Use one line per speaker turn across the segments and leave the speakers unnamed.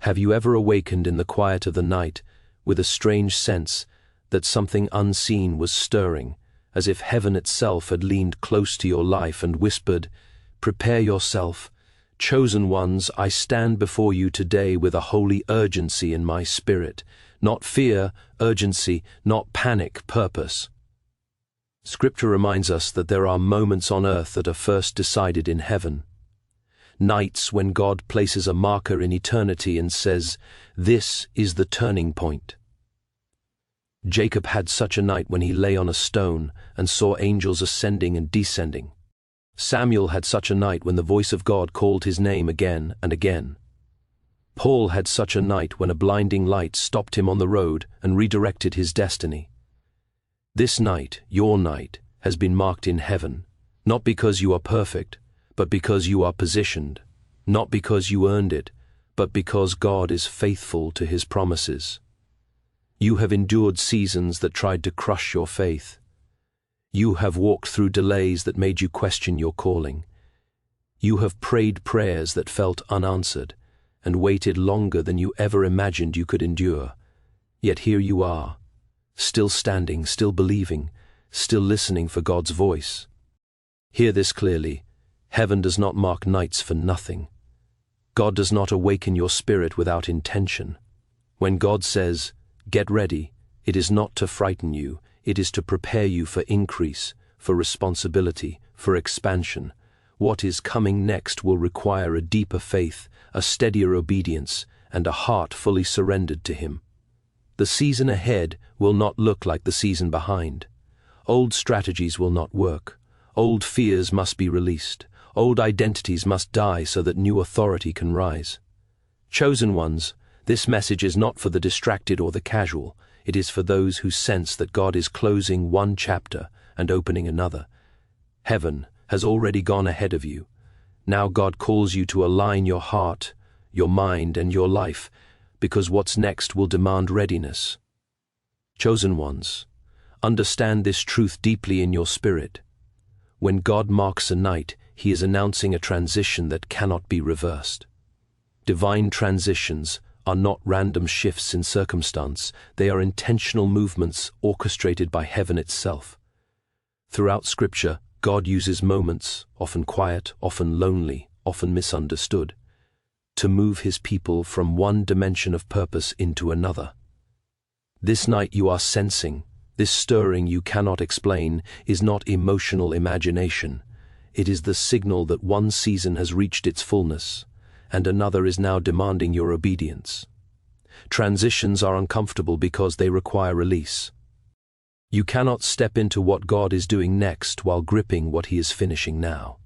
Have you ever awakened in the quiet of the night with a strange sense that something unseen was stirring, as if heaven itself had leaned close to your life and whispered, "Prepare yourself. Chosen ones, I stand before you today with a holy urgency in my spirit, not fear, urgency, not panic, purpose." Scripture reminds us that there are moments on earth that are first decided in heaven. Nights when God places a marker in eternity and says, "This is the turning point." Jacob had such a night when he lay on a stone and saw angels ascending and descending. Samuel had such a night when the voice of God called his name again and again. Paul had such a night when a blinding light stopped him on the road and redirected his destiny. This night, your night, has been marked in heaven, not because you are perfect, but because you are positioned, not because you earned it, but because God is faithful to his promises. You have endured seasons that tried to crush your faith. You have walked through delays that made you question your calling. You have prayed prayers that felt unanswered and waited longer than you ever imagined you could endure. Yet here you are, still standing, still believing, still listening for God's voice. Hear this clearly. Heaven does not mark nights for nothing. God does not awaken your spirit without intention. When God says, "Get ready," it is not to frighten you, it is to prepare you for increase, for responsibility, for expansion. What is coming next will require a deeper faith, a steadier obedience, and a heart fully surrendered to Him. The season ahead will not look like the season behind. Old strategies will not work. Old fears must be released. Old identities must die so that new authority can rise. Chosen ones, this message is not for the distracted or the casual. It is for those who sense that God is closing one chapter and opening another. Heaven has already gone ahead of you. Now God calls you to align your heart, your mind, and your life, because what's next will demand readiness. Chosen ones, understand this truth deeply in your spirit. When God marks a night, He is announcing a transition that cannot be reversed. Divine transitions are not random shifts in circumstance, they are intentional movements orchestrated by heaven itself. Throughout Scripture, God uses moments, often quiet, often lonely, often misunderstood, to move His people from one dimension of purpose into another. This night you are sensing, this stirring you cannot explain, is not emotional imagination. It is the signal that one season has reached its fullness, and another is now demanding your obedience. Transitions are uncomfortable because they require release. You cannot step into what God is doing next while gripping what He is finishing now.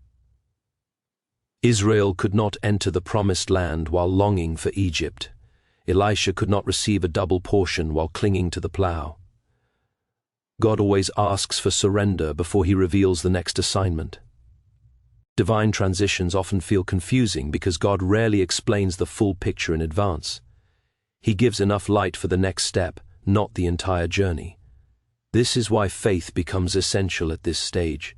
Israel could not enter the promised land while longing for Egypt. Elisha could not receive a double portion while clinging to the plow. God always asks for surrender before He reveals the next assignment. Divine transitions often feel confusing because God rarely explains the full picture in advance. He gives enough light for the next step, not the entire journey. This is why faith becomes essential at this stage.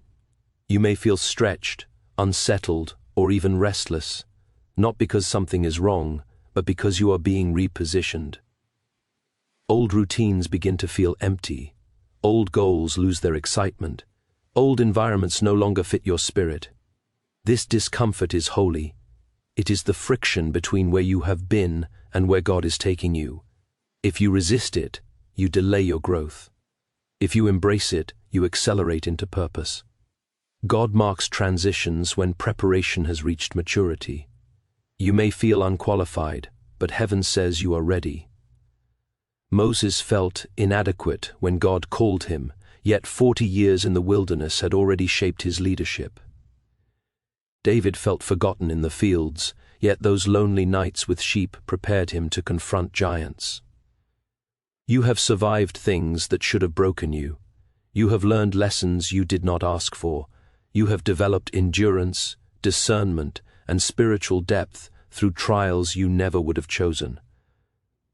You may feel stretched, unsettled, or even restless, not because something is wrong, but because you are being repositioned. Old routines begin to feel empty. Old goals lose their excitement. Old environments no longer fit your spirit. This discomfort is holy. It is the friction between where you have been and where God is taking you. If you resist it, you delay your growth. If you embrace it, you accelerate into purpose. God marks transitions when preparation has reached maturity. You may feel unqualified, but heaven says you are ready. Moses felt inadequate when God called him, yet 40 years in the wilderness had already shaped his leadership. David felt forgotten in the fields, yet those lonely nights with sheep prepared him to confront giants. You have survived things that should have broken you. You have learned lessons you did not ask for. You have developed endurance, discernment, and spiritual depth through trials you never would have chosen.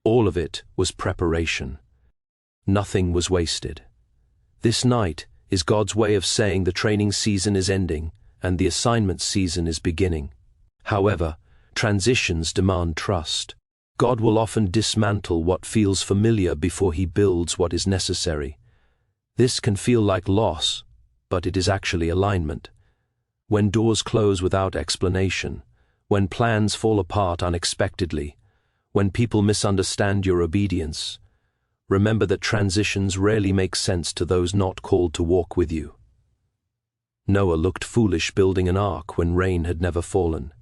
All of it was preparation. Nothing was wasted. This night is God's way of saying the training season is ending and the assignment season is beginning. However, transitions demand trust. God will often dismantle what feels familiar before he builds what is necessary. This can feel like loss, but it is actually alignment. When doors close without explanation, when plans fall apart unexpectedly, when people misunderstand your obedience, remember that transitions rarely make sense to those not called to walk with you. Noah looked foolish building an ark when rain had never fallen.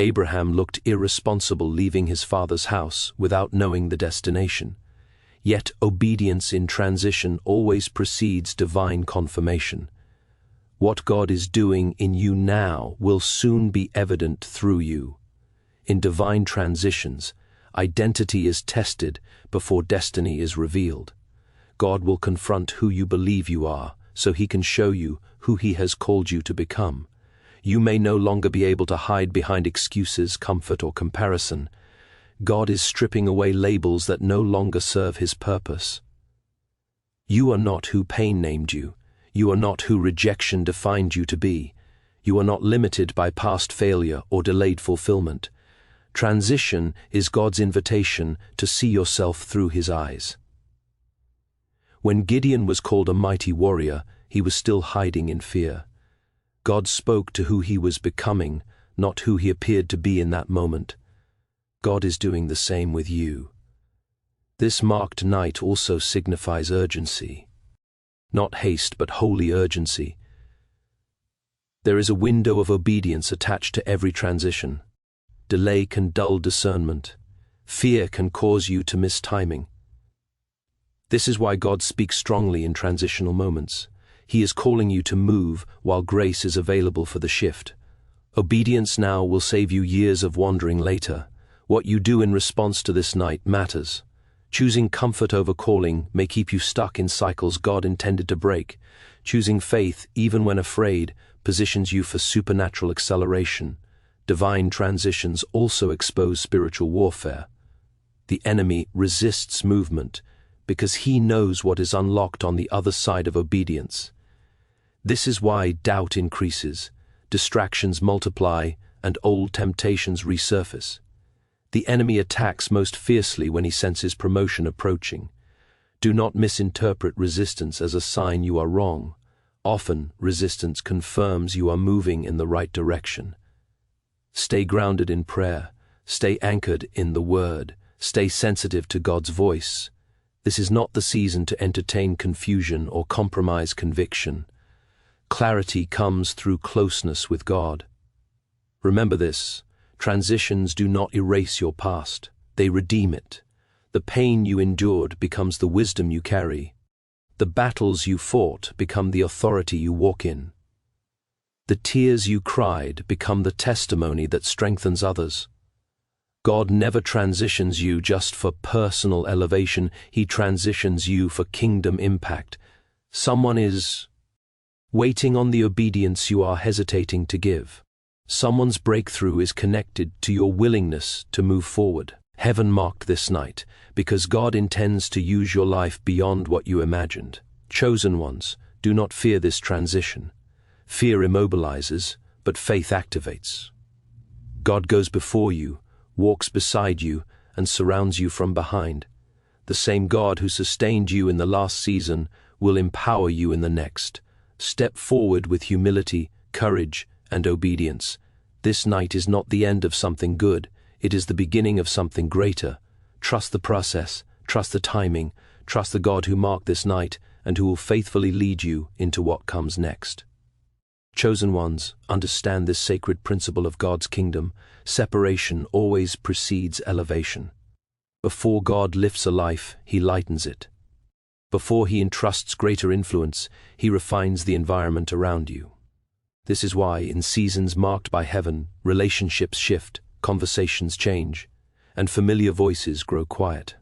Abraham looked irresponsible leaving his father's house without knowing the destination. Yet obedience in transition always precedes divine confirmation. What God is doing in you now will soon be evident through you. In divine transitions, identity is tested before destiny is revealed. God will confront who you believe you are, so he can show you who he has called you to become. You may no longer be able to hide behind excuses, comfort, or comparison. God is stripping away labels that no longer serve his purpose. You are not who pain named you. You are not who rejection defined you to be. You are not limited by past failure or delayed fulfillment. Transition is God's invitation to see yourself through his eyes. When Gideon was called a mighty warrior, he was still hiding in fear. God spoke to who he was becoming, not who he appeared to be in that moment. God is doing the same with you. This marked night also signifies urgency. Not haste, but holy urgency. There is a window of obedience attached to every transition. Delay can dull discernment. Fear can cause you to miss timing. This is why God speaks strongly in transitional moments. He is calling you to move while grace is available for the shift. Obedience now will save you years of wandering later. What you do in response to this night matters. Choosing comfort over calling may keep you stuck in cycles God intended to break. Choosing faith, even when afraid, positions you for supernatural acceleration. Divine transitions also expose spiritual warfare. The enemy resists movement because he knows what is unlocked on the other side of obedience. This is why doubt increases, distractions multiply, and old temptations resurface. The enemy attacks most fiercely when he senses promotion approaching. Do not misinterpret resistance as a sign you are wrong. Often, resistance confirms you are moving in the right direction. Stay grounded in prayer. Stay anchored in the Word. Stay sensitive to God's voice. This is not the season to entertain confusion or compromise conviction. Clarity comes through closeness with God. Remember this, transitions do not erase your past, they redeem it. The pain you endured becomes the wisdom you carry. The battles you fought become the authority you walk in. The tears you cried become the testimony that strengthens others. God never transitions you just for personal elevation, he transitions you for kingdom impact. Someone is waiting on the obedience you are hesitating to give. Someone's breakthrough is connected to your willingness to move forward. Heaven marked this night, because God intends to use your life beyond what you imagined. Chosen ones, do not fear this transition. Fear immobilizes, but faith activates. God goes before you, walks beside you, and surrounds you from behind. The same God who sustained you in the last season will empower you in the next. Step forward with humility, courage, and obedience. This night is not the end of something good, it is the beginning of something greater. Trust the process, trust the timing, trust the God who marked this night and who will faithfully lead you into what comes next. Chosen ones, understand this sacred principle of God's kingdom. Separation always precedes elevation. Before God lifts a life, he lightens it. Before he entrusts greater influence, he refines the environment around you. This is why, in seasons marked by heaven, relationships shift, conversations change, and familiar voices grow quiet.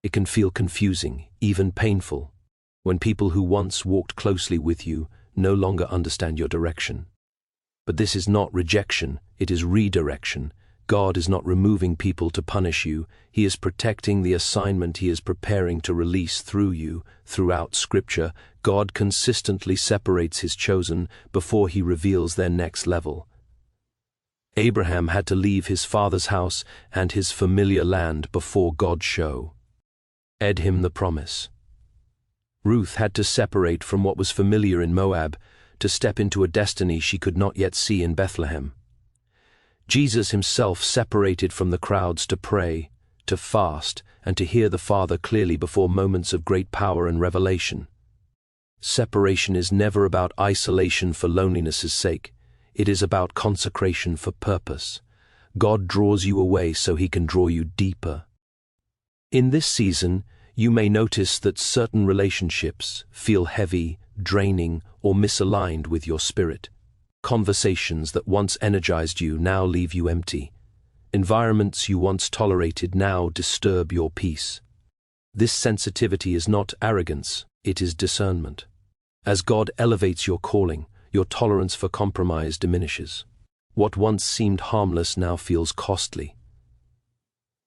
It can feel confusing, even painful, when people who once walked closely with you no longer understand your direction. But this is not rejection, it is redirection. God is not removing people to punish you, he is protecting the assignment he is preparing to release through you. Throughout Scripture, God consistently separates his chosen before he reveals their next level. Abraham had to leave his father's house and his familiar land before God showed him the promise. Ruth had to separate from what was familiar in Moab to step into a destiny she could not yet see in Bethlehem. Jesus himself separated from the crowds to pray, to fast, and to hear the Father clearly before moments of great power and revelation. Separation is never about isolation for loneliness' sake. It is about consecration for purpose. God draws you away so he can draw you deeper. In this season, you may notice that certain relationships feel heavy, draining, or misaligned with your spirit. Conversations that once energized you now leave you empty. Environments you once tolerated now disturb your peace. This sensitivity is not arrogance, it is discernment. As God elevates your calling, your tolerance for compromise diminishes. What once seemed harmless now feels costly.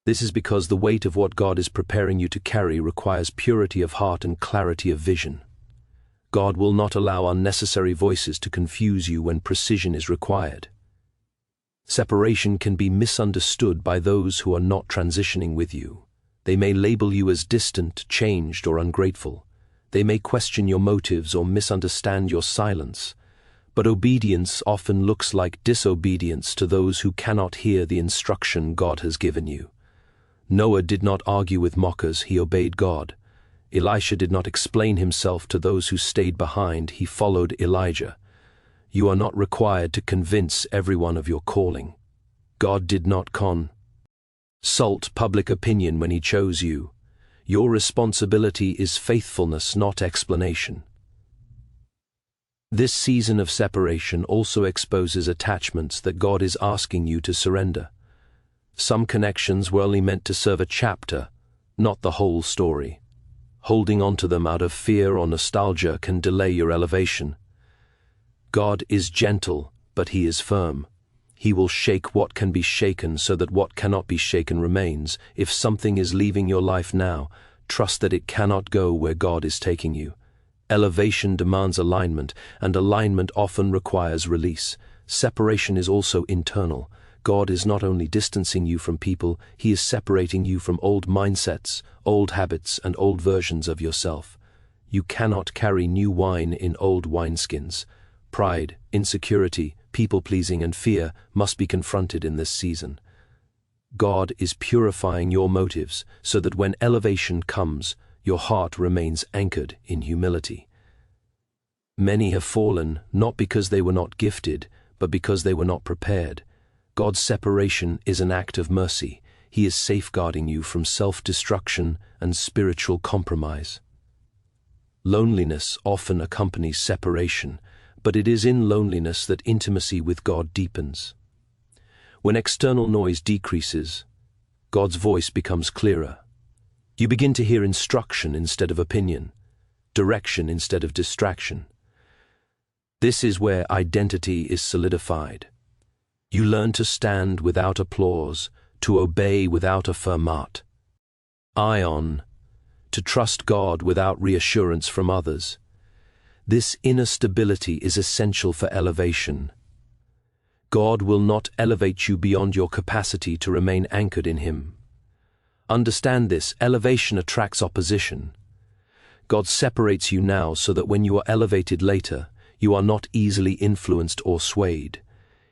This is because the weight of what God is preparing you to carry requires purity of heart and clarity of vision. God will not allow unnecessary voices to confuse you when precision is required. Separation can be misunderstood by those who are not transitioning with you. They may label you as distant, changed, or ungrateful. They may question your motives or misunderstand your silence. But obedience often looks like disobedience to those who cannot hear the instruction God has given you. Noah did not argue with mockers, he obeyed God. Elisha did not explain himself to those who stayed behind, he followed Elijah. You are not required to convince everyone of your calling. God did not consult public opinion when he chose you. Your responsibility is faithfulness, not explanation. This season of separation also exposes attachments that God is asking you to surrender. Some connections were only meant to serve a chapter, not the whole story. Holding on to them out of fear or nostalgia can delay your elevation. God is gentle, but he is firm. He will shake what can be shaken so that what cannot be shaken remains. If something is leaving your life now, trust that it cannot go where God is taking you. Elevation demands alignment, and alignment often requires release. Separation is also internal. God is not only distancing you from people, he is separating you from old mindsets, old habits, and old versions of yourself. You cannot carry new wine in old wineskins. Pride, insecurity, people-pleasing, and fear must be confronted in this season. God is purifying your motives so that when elevation comes, your heart remains anchored in humility. Many have fallen not because they were not gifted, but because they were not prepared. God's separation is an act of mercy. He is safeguarding you from self-destruction and spiritual compromise. Loneliness often accompanies separation, but it is in loneliness that intimacy with God deepens. When external noise decreases, God's voice becomes clearer. You begin to hear instruction instead of opinion, direction instead of distraction. This is where identity is solidified. You learn to stand without applause, to obey without affirmat. To trust God without reassurance from others. This inner stability is essential for elevation. God will not elevate you beyond your capacity to remain anchored in him. Understand this, elevation attracts opposition. God separates you now so that when you are elevated later, you are not easily influenced or swayed.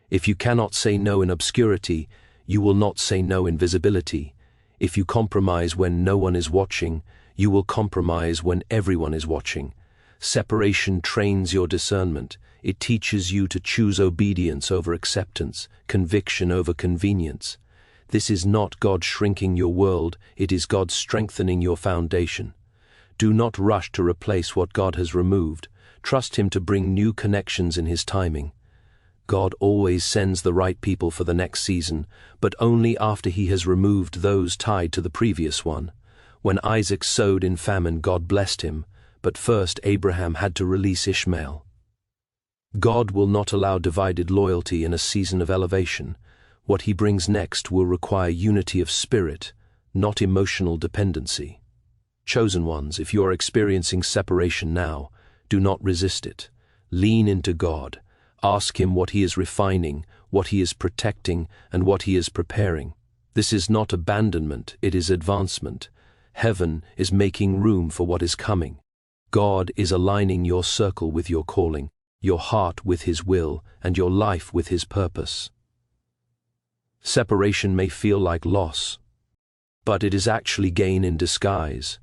If you cannot say no in obscurity, you will not say no in visibility. If you compromise when no one is watching, you will compromise when everyone is watching. Separation trains your discernment. It teaches you to choose obedience over acceptance, conviction over convenience. This is not God shrinking your world, it is God strengthening your foundation. Do not rush to replace what God has removed. Trust him to bring new connections in his timing. God always sends the right people for the next season, but only after he has removed those tied to the previous one. When Isaac sowed in famine, God blessed him, but first Abraham had to release Ishmael. God will not allow divided loyalty in a season of elevation. What he brings next will require unity of spirit, not emotional dependency. Chosen ones, if you are experiencing separation now, do not resist it. Lean into God. Ask him what he is refining, what he is protecting, and what he is preparing. This is not abandonment, it is advancement. Heaven is making room for what is coming. God is aligning your circle with your calling, your heart with his will, and your life with his purpose. Separation may feel like loss, but it is actually gain in disguise.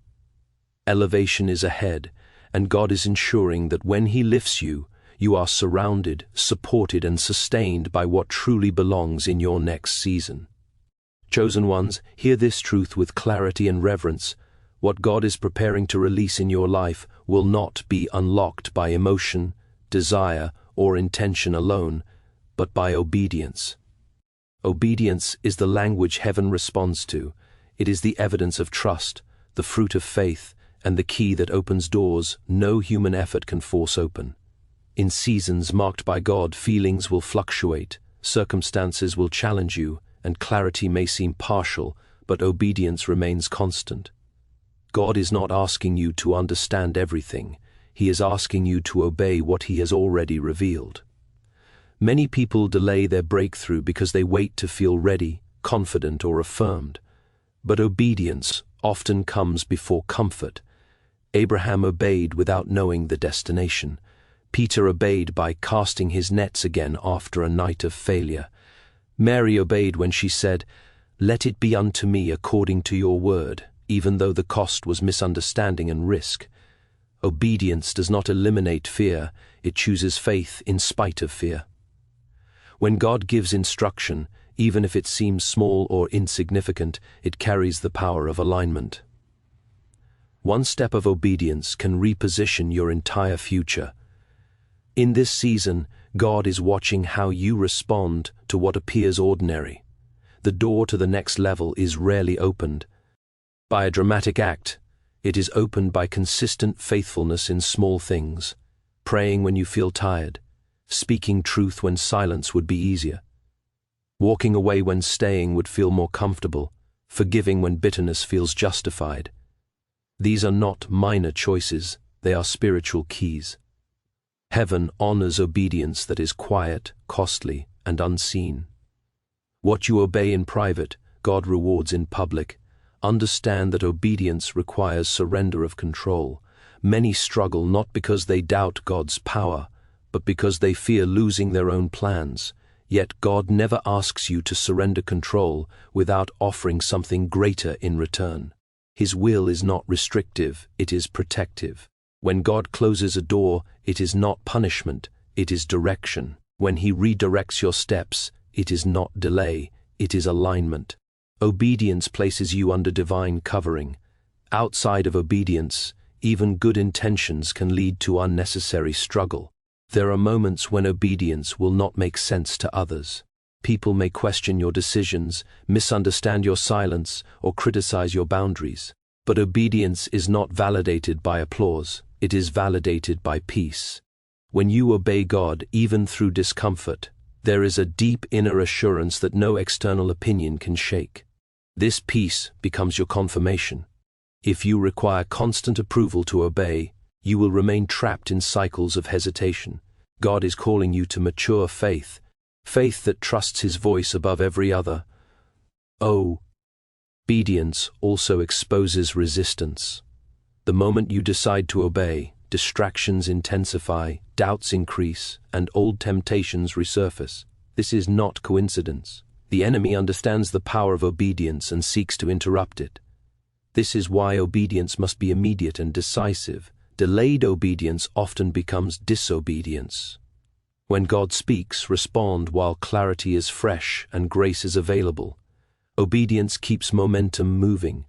Elevation is ahead, and God is ensuring that when he lifts you, you are surrounded, supported, and sustained by what truly belongs in your next season. Chosen ones, hear this truth with clarity and reverence. What God is preparing to release in your life will not be unlocked by emotion, desire, or intention alone, but by obedience. Obedience is the language heaven responds to. It is the evidence of trust, the fruit of faith, and the key that opens doors no human effort can force open. In seasons marked by God, feelings will fluctuate, circumstances will challenge you, and clarity may seem partial, but obedience remains constant. God is not asking you to understand everything. He is asking you to obey what he has already revealed. Many people delay their breakthrough because they wait to feel ready, confident, or affirmed. But obedience often comes before comfort. Abraham obeyed without knowing the destination. Peter obeyed by casting his nets again after a night of failure. Mary obeyed when she said, "Let it be unto me according to your word," even though the cost was misunderstanding and risk. Obedience does not eliminate fear, it chooses faith in spite of fear. When God gives instruction, even if it seems small or insignificant, it carries the power of alignment. One step of obedience can reposition your entire future. In this season, God is watching how you respond to what appears ordinary. The door to the next level is rarely opened by a dramatic act. It is opened by consistent faithfulness in small things, praying when you feel tired, speaking truth when silence would be easier, walking away when staying would feel more comfortable, forgiving when bitterness feels justified. These are not minor choices, they are spiritual keys. Heaven honors obedience that is quiet, costly, and unseen. What you obey in private, God rewards in public. Understand that obedience requires surrender of control. Many struggle not because they doubt God's power, but because they fear losing their own plans. Yet God never asks you to surrender control without offering something greater in return. His will is not restrictive, it is protective. When God closes a door, it is not punishment, it is direction. When he redirects your steps, it is not delay, it is alignment. Obedience places you under divine covering. Outside of obedience, even good intentions can lead to unnecessary struggle. There are moments when obedience will not make sense to others. People may question your decisions, misunderstand your silence, or criticize your boundaries. But obedience is not validated by applause, it is validated by peace. When you obey God, even through discomfort, there is a deep inner assurance that no external opinion can shake. This peace becomes your confirmation. If you require constant approval to obey, you will remain trapped in cycles of hesitation. God is calling you to mature faith, faith that trusts his voice above every other. Obedience also exposes resistance. The moment you decide to obey, distractions intensify, doubts increase, and old temptations resurface. This is not coincidence. The enemy understands the power of obedience and seeks to interrupt it. This is why obedience must be immediate and decisive. Delayed obedience often becomes disobedience. When God speaks, respond while clarity is fresh and grace is available. Obedience keeps momentum moving.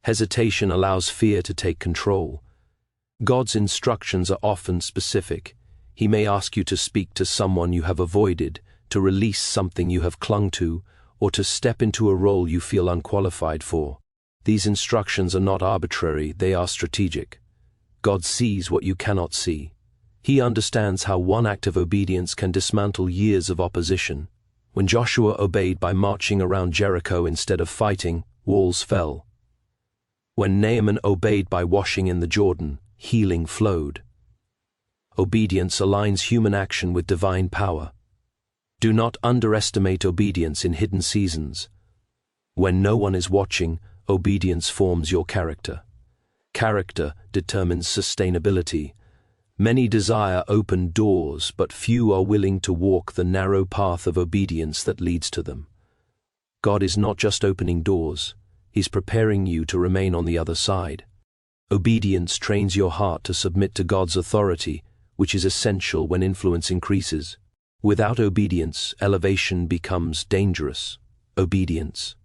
Hesitation allows fear to take control. God's instructions are often specific. He may ask you to speak to someone you have avoided, to release something you have clung to, or to step into a role you feel unqualified for. These instructions are not arbitrary, they are strategic. God sees what you cannot see. He understands how one act of obedience can dismantle years of opposition. When Joshua obeyed by marching around Jericho instead of fighting, walls fell. When Naaman obeyed by washing in the Jordan, healing flowed. Obedience aligns human action with divine power. Do not underestimate obedience in hidden seasons. When no one is watching, obedience forms your character. Character determines sustainability. Many desire open doors, but few are willing to walk the narrow path of obedience that leads to them. God is not just opening doors, He's preparing you to remain on the other side. Obedience trains your heart to submit to God's authority, which is essential when influence increases. Without obedience, elevation becomes dangerous. Obedience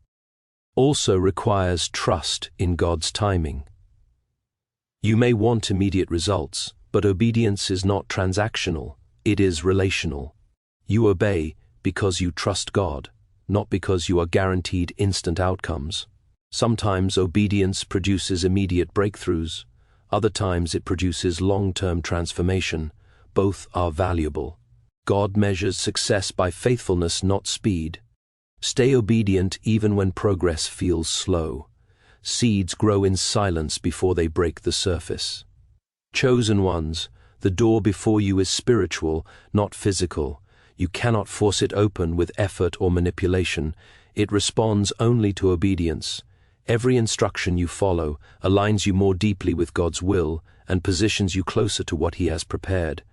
also requires trust in God's timing. You may want immediate results, but obedience is not transactional, it is relational. You obey because you trust God, not because you are guaranteed instant outcomes. Sometimes obedience produces immediate breakthroughs, other times it produces long-term transformation. Both are valuable. God measures success by faithfulness, not speed. Stay obedient even when progress feels slow. Seeds grow in silence before they break the surface. Chosen ones, the door before you is spiritual, not physical. You cannot force it open with effort or manipulation. It responds only to obedience. Every instruction you follow aligns you more deeply with God's will and positions you closer to what He has prepared.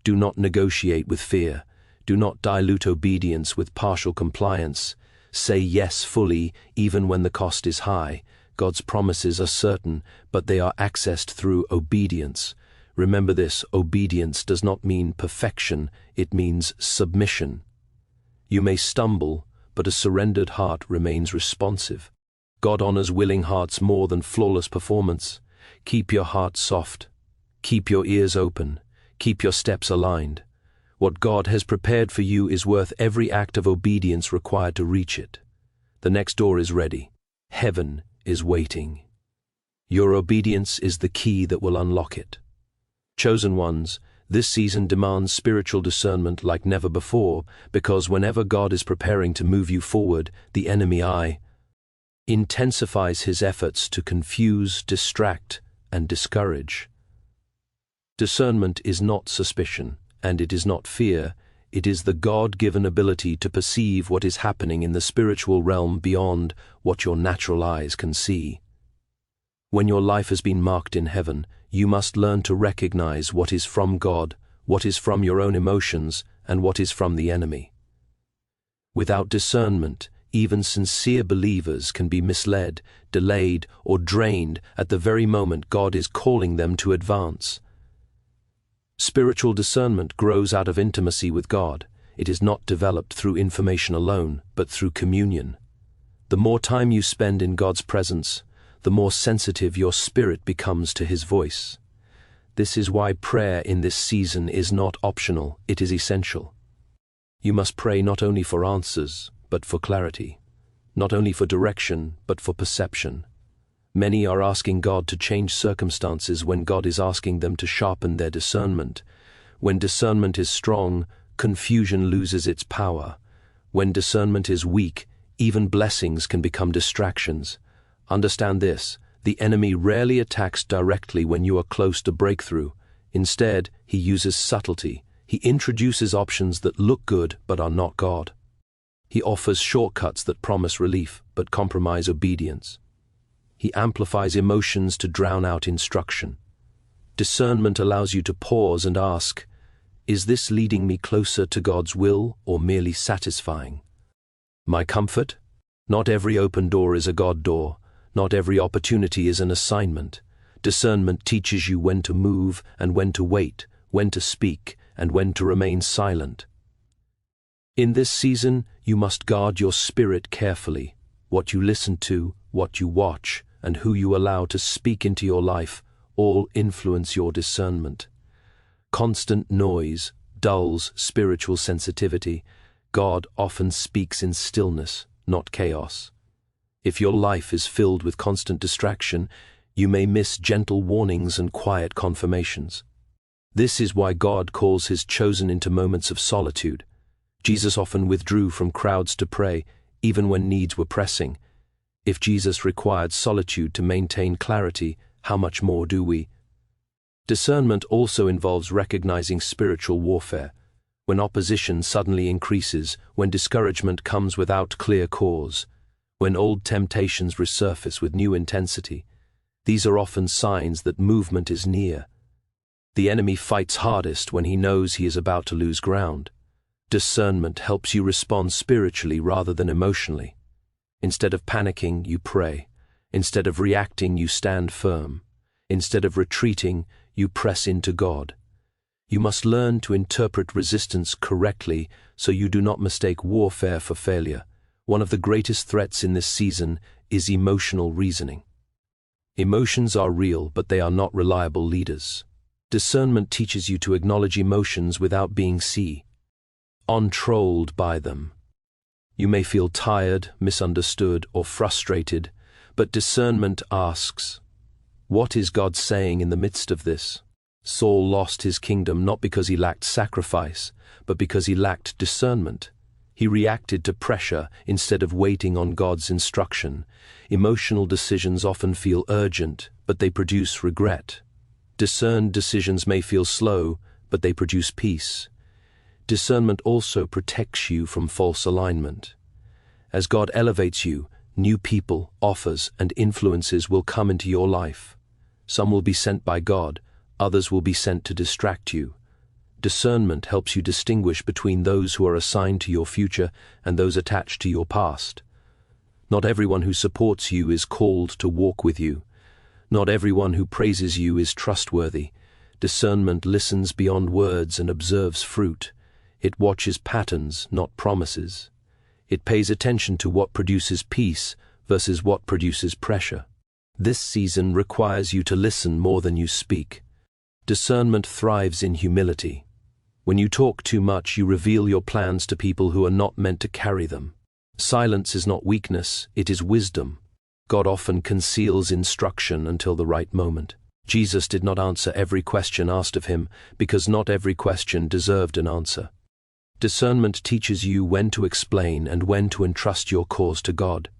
Do not negotiate with fear. Do not dilute obedience with partial compliance. Say yes fully, even when the cost is high. God's promises are certain, but they are accessed through obedience. Remember this, obedience does not mean perfection, it means submission. You may stumble, but a surrendered heart remains responsive. God honors willing hearts more than flawless performance. Keep your heart soft. Keep your ears open. Keep your steps aligned. What God has prepared for you is worth every act of obedience required to reach it. The next door is ready. Heaven is waiting. Your obedience is the key that will unlock it. Chosen ones, this season demands spiritual discernment like never before, because whenever God is preparing to move you forward, the enemy intensifies his efforts to confuse, distract, and discourage. Discernment is not suspicion, and it is not fear. It is the God-given ability to perceive what is happening in the spiritual realm beyond what your natural eyes can see. When your life has been marked in heaven, you must learn to recognize what is from God, what is from your own emotions, and what is from the enemy. Without discernment, even sincere believers can be misled, delayed, or drained at the very moment God is calling them to advance. Spiritual discernment grows out of intimacy with God. It is not developed through information alone, but through communion. The more time you spend in God's presence, the more sensitive your spirit becomes to His voice. This is why prayer in this season is not optional, it is essential. You must pray not only for answers, but for clarity. Not only for direction, but for perception. Many are asking God to change circumstances when God is asking them to sharpen their discernment. When discernment is strong, confusion loses its power. When discernment is weak, even blessings can become distractions. Understand this, the enemy rarely attacks directly when you are close to breakthrough. Instead, he uses subtlety. He introduces options that look good but are not God. He offers shortcuts that promise relief but compromise obedience. He amplifies emotions to drown out instruction. Discernment allows you to pause and ask, is this leading me closer to God's will or merely satisfying my comfort? Not every open door is a God door. Not every opportunity is an assignment. Discernment teaches you when to move and when to wait, when to speak and when to remain silent. In this season, you must guard your spirit carefully. What you listen to, what you watch, and who you allow to speak into your life all influence your discernment. Constant noise dulls spiritual sensitivity. God often speaks in stillness, not chaos. If your life is filled with constant distraction, you may miss gentle warnings and quiet confirmations. This is why God calls His chosen into moments of solitude. Jesus often withdrew from crowds to pray, even when needs were pressing. If Jesus required solitude to maintain clarity, how much more do we? Discernment also involves recognizing spiritual warfare. when opposition suddenly increases, when discouragement comes without clear cause, when old temptations resurface with new intensity. These are often signs that movement is near. The enemy fights hardest when he knows he is about to lose ground. Discernment helps you respond spiritually rather than emotionally. Instead of panicking, you pray. Instead of reacting, you stand firm. Instead of retreating, you press into God. You must learn to interpret resistance correctly so you do not mistake warfare for failure. One of the greatest threats in this season is emotional reasoning. Emotions are real, but they are not reliable leaders. Discernment teaches you to acknowledge emotions without being controlled by them. You may feel tired, misunderstood, or frustrated, but discernment asks, what is God saying in the midst of this? Saul lost his kingdom not because he lacked sacrifice, but because he lacked discernment. He reacted to pressure instead of waiting on God's instruction. Emotional decisions often feel urgent, but they produce regret. Discerned decisions may feel slow, but they produce peace. Discernment also protects you from false alignment. As God elevates you, new people, offers, and influences will come into your life. Some will be sent by God, others will be sent to distract you. Discernment helps you distinguish between those who are assigned to your future and those attached to your past. Not everyone who supports you is called to walk with you. Not everyone who praises you is trustworthy. Discernment listens beyond words and observes fruit. It watches patterns, not promises. It pays attention to what produces peace versus what produces pressure. This season requires you to listen more than you speak. Discernment thrives in humility. When you talk too much, you reveal your plans to people who are not meant to carry them. Silence is not weakness, it is wisdom. God often conceals instruction until the right moment. Jesus did not answer every question asked of him because not every question deserved an answer. Discernment teaches you when to explain and when to entrust your cause to God.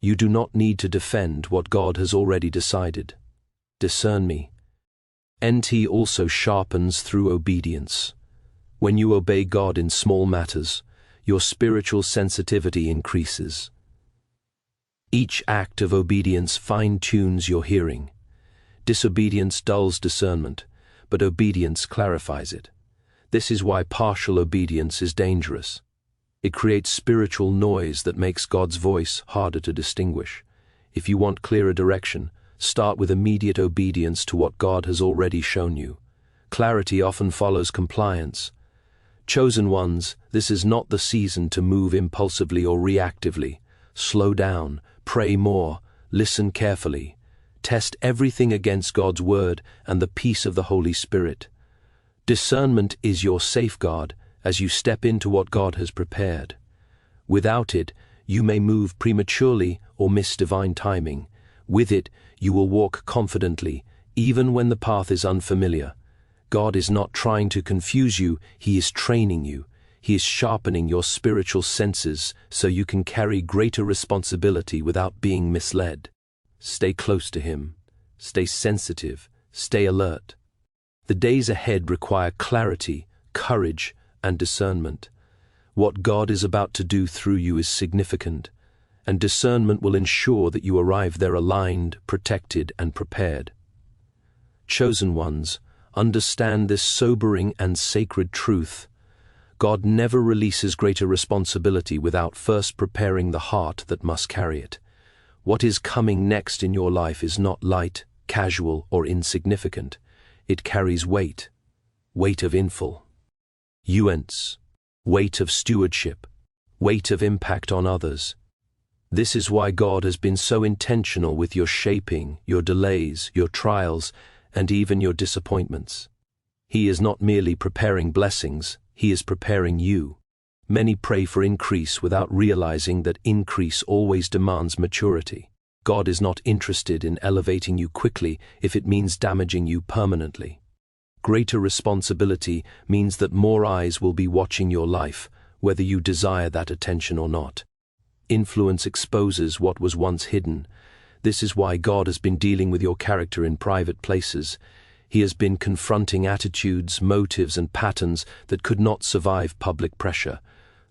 You do not need to defend what God has already decided. Discern me. NT also sharpens through obedience. When you obey God in small matters, your spiritual sensitivity increases. Each act of obedience fine-tunes your hearing. Disobedience dulls discernment, but obedience clarifies it. This is why partial obedience is dangerous. It creates spiritual noise that makes God's voice harder to distinguish. If you want clearer direction, start with immediate obedience to what God has already shown you. Clarity often follows compliance. Chosen ones, this is not the season to move impulsively or reactively. Slow down, pray more, listen carefully. Test everything against God's word and the peace of the Holy Spirit. Discernment is your safeguard as you step into what God has prepared. Without it, you may move prematurely or miss divine timing. With it, you will walk confidently, even when the path is unfamiliar. God is not trying to confuse you, He is training you. He is sharpening your spiritual senses so you can carry greater responsibility without being misled. Stay close to Him. Stay sensitive. Stay alert. The days ahead require clarity, courage, and discernment. What God is about to do through you is significant, and discernment will ensure that you arrive there aligned, protected, and prepared. Chosen ones, understand this sobering and sacred truth. God never releases greater responsibility without first preparing the heart that must carry it. What is coming next in your life is not light, casual, or insignificant. It carries weight of influence, weight of stewardship, weight of impact on others. This is why God has been so intentional with your shaping, your delays, your trials, and even your disappointments. He is not merely preparing blessings, He is preparing you. Many pray for increase without realizing that increase always demands maturity. God is not interested in elevating you quickly if it means damaging you permanently. Greater responsibility means that more eyes will be watching your life, whether you desire that attention or not. Influence exposes what was once hidden. This is why God has been dealing with your character in private places. He has been confronting attitudes, motives, and patterns that could not survive public pressure.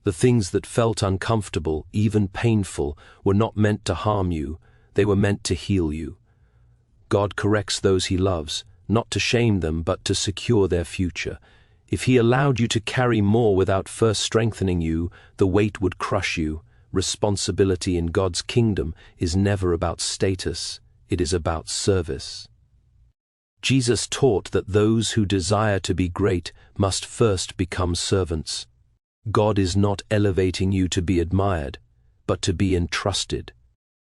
The things that felt uncomfortable, even painful, were not meant to harm you, they were meant to heal you. God corrects those He loves, not to shame them, but to secure their future. If He allowed you to carry more without first strengthening you, the weight would crush you. Responsibility in God's kingdom is never about status, it is about service. Jesus taught that those who desire to be great must first become servants. God is not elevating you to be admired, but to be entrusted.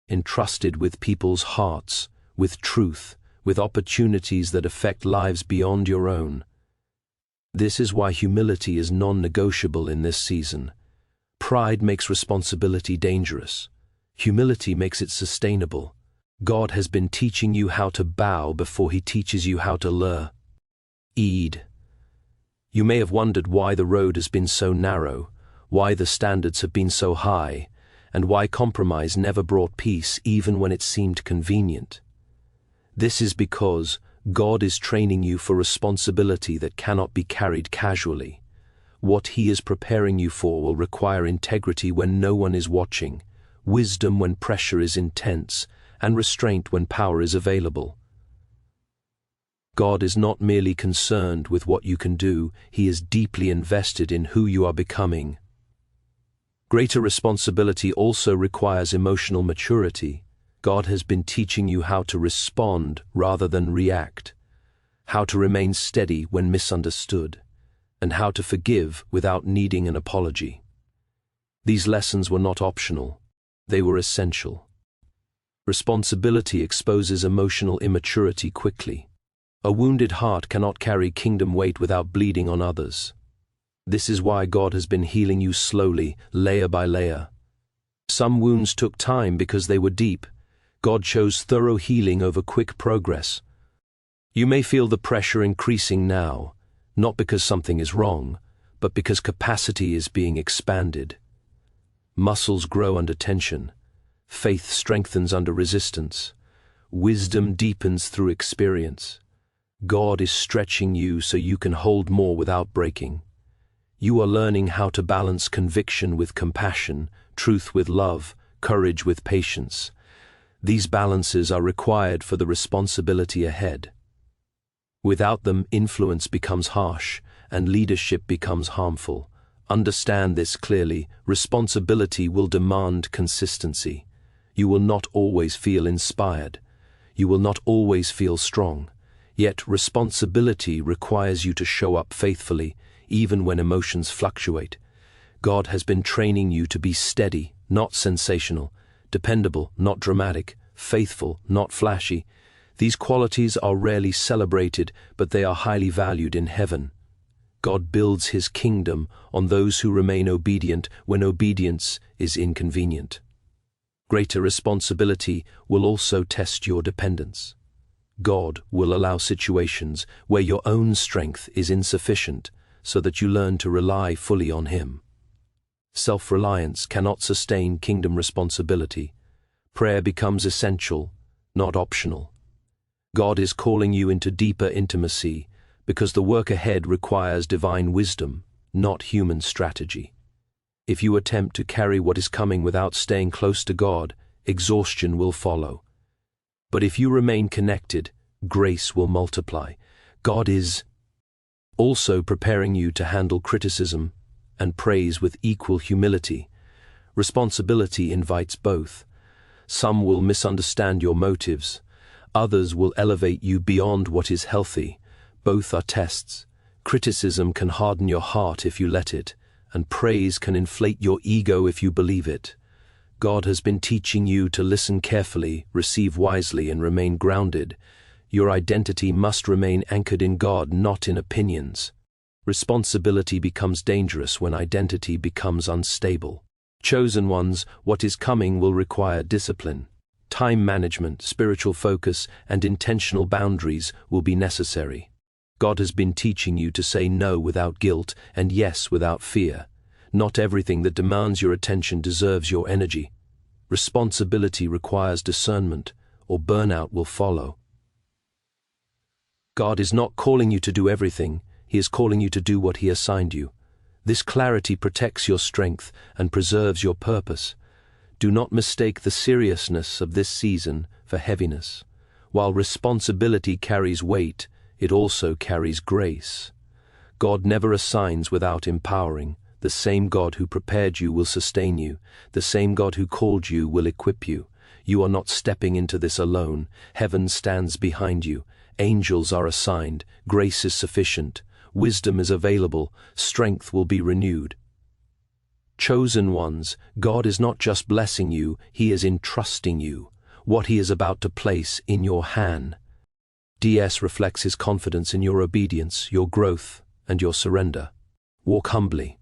Entrusted with people's hearts, with truth, with opportunities that affect lives beyond your own. This is why humility is non-negotiable in this season. Pride makes responsibility dangerous. Humility makes it sustainable. God has been teaching you how to bow before He teaches you how to learn. You may have wondered why the road has been so narrow, why the standards have been so high, and why compromise never brought peace even when it seemed convenient. This is because God is training you for responsibility that cannot be carried casually. What He is preparing you for will require integrity when no one is watching, wisdom when pressure is intense, and restraint when power is available. God is not merely concerned with what you can do, He is deeply invested in who you are becoming. Greater responsibility also requires emotional maturity. God has been teaching you how to respond rather than react, how to remain steady when misunderstood, and how to forgive without needing an apology. These lessons were not optional, they were essential. Responsibility exposes emotional immaturity quickly. A wounded heart cannot carry kingdom weight without bleeding on others. This is why God has been healing you slowly, layer by layer. Some wounds took time because they were deep. God chose thorough healing over quick progress. You may feel the pressure increasing now, not because something is wrong, but because capacity is being expanded. Muscles grow under tension. Faith strengthens under resistance. Wisdom deepens through experience. God is stretching you so you can hold more without breaking. You are learning how to balance conviction with compassion, truth with love, courage with patience. These balances are required for the responsibility ahead. Without them, influence becomes harsh and leadership becomes harmful. Understand this clearly. Responsibility will demand consistency. You will not always feel inspired. You will not always feel strong. Yet responsibility requires you to show up faithfully, even when emotions fluctuate. God has been training you to be steady, not sensational, dependable, not dramatic, faithful, not flashy. These qualities are rarely celebrated, but they are highly valued in heaven. God builds His kingdom on those who remain obedient when obedience is inconvenient. Greater responsibility will also test your dependence. God will allow situations where your own strength is insufficient so that you learn to rely fully on Him. Self-reliance cannot sustain kingdom responsibility. Prayer becomes essential, not optional. God is calling you into deeper intimacy because the work ahead requires divine wisdom, not human strategy. If you attempt to carry what is coming without staying close to God, exhaustion will follow. But if you remain connected, grace will multiply. God is also preparing you to handle criticism and praise with equal humility. Responsibility invites both. Some will misunderstand your motives. Others will elevate you beyond what is healthy. Both are tests. Criticism can harden your heart if you let it, and praise can inflate your ego if you believe it. God has been teaching you to listen carefully, receive wisely, and remain grounded. Your identity must remain anchored in God, not in opinions. Responsibility becomes dangerous when identity becomes unstable. Chosen ones, what is coming will require discipline. Time management, spiritual focus, and intentional boundaries will be necessary. God has been teaching you to say no without guilt and yes without fear. Not everything that demands your attention deserves your energy. Responsibility requires discernment, or burnout will follow. God is not calling you to do everything, He is calling you to do what He assigned you. This clarity protects your strength and preserves your purpose. Do not mistake the seriousness of this season for heaviness. While responsibility carries weight, it also carries grace. God never assigns without empowering. The same God who prepared you will sustain you. The same God who called you will equip you. You are not stepping into this alone. Heaven stands behind you. Angels are assigned. Grace is sufficient. Wisdom is available. Strength will be renewed. Chosen ones, God is not just blessing you, He is entrusting you. What He is about to place in your hand. DS reflects His confidence in your obedience, your growth, and your surrender. Walk humbly.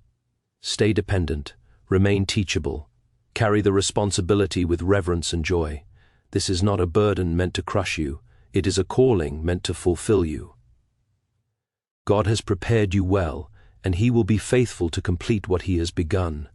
Stay dependent. Remain teachable. Carry the responsibility with reverence and joy. This is not a burden meant to crush you. It is a calling meant to fulfill you. God has prepared you well, and He will be faithful to complete what He has begun.